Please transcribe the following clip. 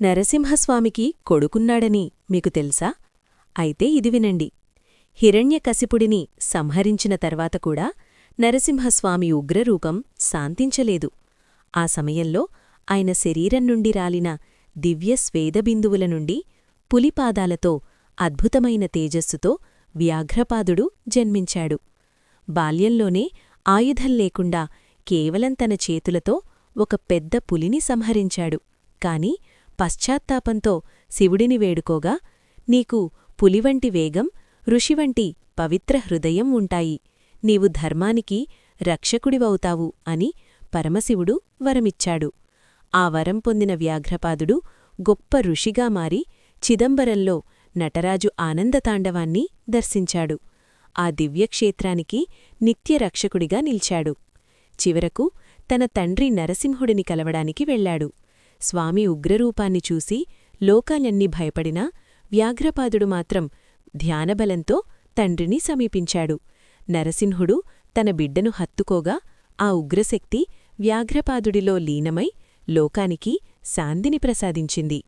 నరసింహస్వామికి కొడుకున్నాడని మీకు తెలుసా? అయితే ఇది వినండి. హిరణ్యకశిపుడిని సంహరించిన తర్వాత కూడా నరసింహస్వామి ఉగ్రరూపం శాంతించలేదు. ఆ సమయంలో ఆయన శరీరం నుండి రాలిన దివ్య స్వేదబిందువుల నుండి పులిపాదాలతో అద్భుతమైన తేజస్సుతో వ్యాఘ్రపాదుడు జన్మించాడు. బాల్యంలోనే ఆయుధం లేకుండా కేవలం తన చేతులతో ఒక పెద్ద పులిని సంహరించాడు. కాని పశ్చాత్తాపంతో శివుడిని వేడుకోగా, నీకు పులివంటి వేగం, ఋషివంటి పవిత్ర హృదయం ఉంటాయి, నీవు ధర్మానికి రక్షకుడివవుతావు అని పరమశివుడు వరమిచ్చాడు. ఆ వరం పొందిన వ్యాఘ్రపాదుడు గొప్ప ఋషిగా మారి చిదంబరంలో నటరాజు ఆనందతాండవాన్ని దర్శించాడు. ఆ దివ్యక్షేత్రానికి నిత్యరక్షకుడిగా నిల్చాడు. చివరకు తన తండ్రి నరసింహుడిని కలవడానికి వెళ్లాడు. స్వామి ఉగ్రరూపాన్ని చూసి లోకాలన్నీ భయపడినా వ్యాఘ్రపాదుడు మాత్రం ధ్యానబలంతో తండ్రిని సమీపించాడు. నరసింహుడు తన బిడ్డను హత్తుకోగా ఆ ఉగ్రశక్తి వ్యాఘ్రపాదుడిలో లీనమై లోకానికి శాంతిని ప్రసాదించింది.